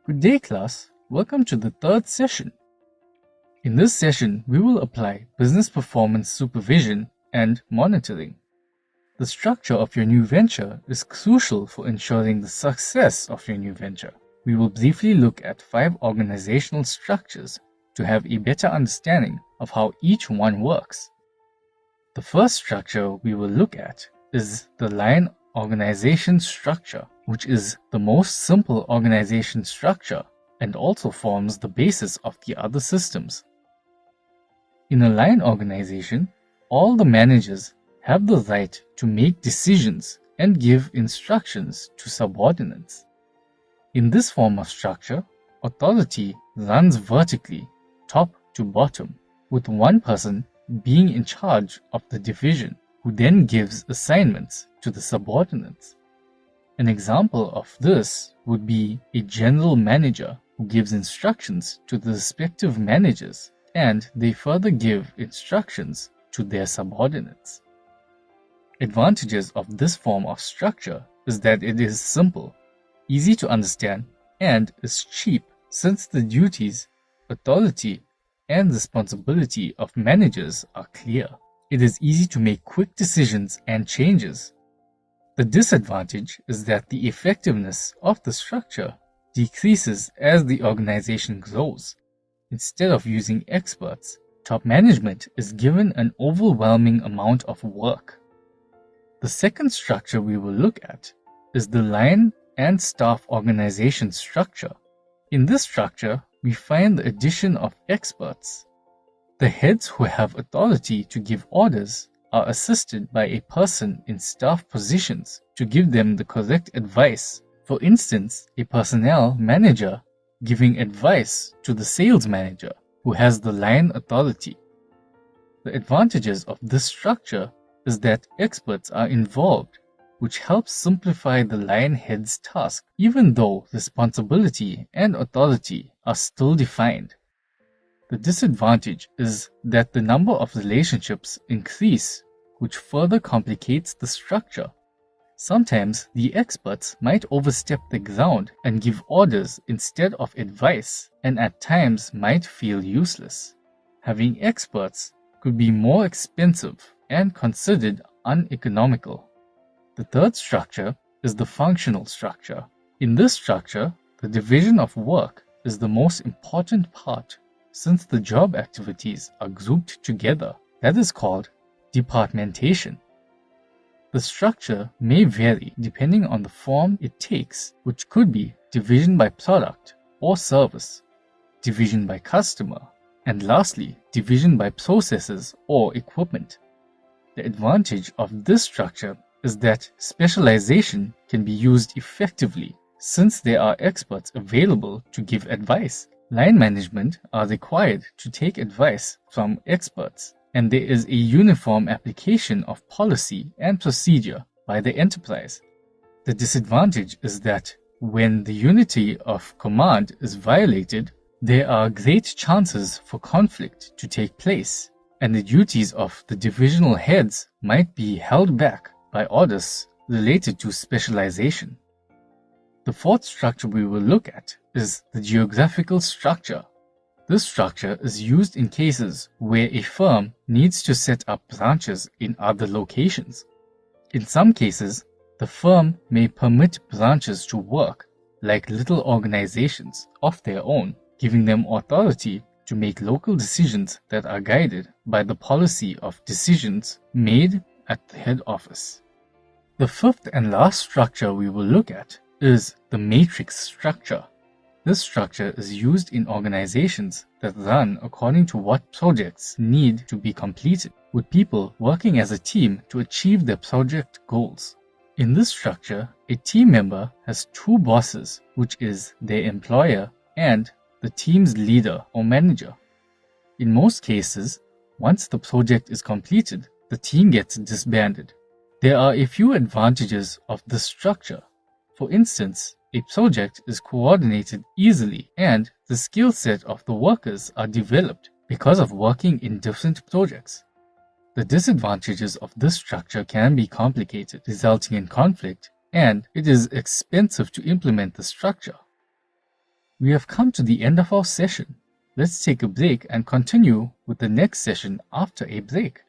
Good day, class. Welcome to the third session. In this session, we will apply business performance supervision and monitoring. The structure of your new venture is crucial for ensuring the success of your new venture. We will briefly look at 5 organizational structures to have a better understanding of how each one works. The first structure we will look at is the line organization structure, which is the most simple organization structure and also forms the basis of the other systems. In a line organization, all the managers have the right to make decisions and give instructions to subordinates. In this form of structure, authority runs vertically, top to bottom, with one person being in charge of the division, who then gives assignments to the subordinates. An example of this would be a general manager who gives instructions to the respective managers, and they further give instructions to their subordinates. Advantages of this form of structure is that it is simple, easy to understand, and is cheap, since the duties, authority, and responsibility of managers are clear. It is easy to make quick decisions and changes. The disadvantage is that the effectiveness of the structure decreases as the organization grows. Instead of using experts, top management is given an overwhelming amount of work. The second structure we will look at is the line and staff organization structure. In this structure, we find the addition of experts. The heads who have authority to give orders are assisted by a person in staff positions to give them the correct advice. For instance, a personnel manager giving advice to the sales manager who has the line authority. The advantages of this structure is that experts are involved, which helps simplify the line head's task, even though responsibility and authority are still defined. The disadvantage is that the number of relationships increase, which further complicates the structure. Sometimes the experts might overstep the ground and give orders instead of advice, and at times might feel useless. Having experts could be more expensive and considered uneconomical. The third structure is the functional structure. In this structure, the division of work is the most important part, since the job activities are grouped together. That is called departmentation. The structure may vary depending on the form it takes, which could be division by product or service, division by customer, and lastly, division by processes or equipment. The advantage of this structure is that specialization can be used effectively, since there are experts available to give advice. Line management are required to take advice from experts, and there is a uniform application of policy and procedure by the enterprise. The disadvantage is that when the unity of command is violated, there are great chances for conflict to take place, and the duties of the divisional heads might be held back by orders related to specialization. The fourth structure we will look at is the geographical structure. This structure is used in cases where a firm needs to set up branches in other locations. In some cases, the firm may permit branches to work like little organizations of their own, giving them authority to make local decisions that are guided by the policy of decisions made at the head office. The fifth and last structure we will look at is the matrix structure. This structure is used in organizations that run according to what projects need to be completed, with people working as a team to achieve their project goals. In this structure, a team member has 2 bosses, which is their employer and the team's leader or manager. In most cases, once the project is completed, the team gets disbanded. There are a few advantages of this structure. For instance, a project is coordinated easily and the skill set of the workers are developed because of working in different projects. The disadvantages of this structure can be complicated, resulting in conflict, and it is expensive to implement the structure. We have come to the end of our session. Let's take a break and continue with the next session after a break.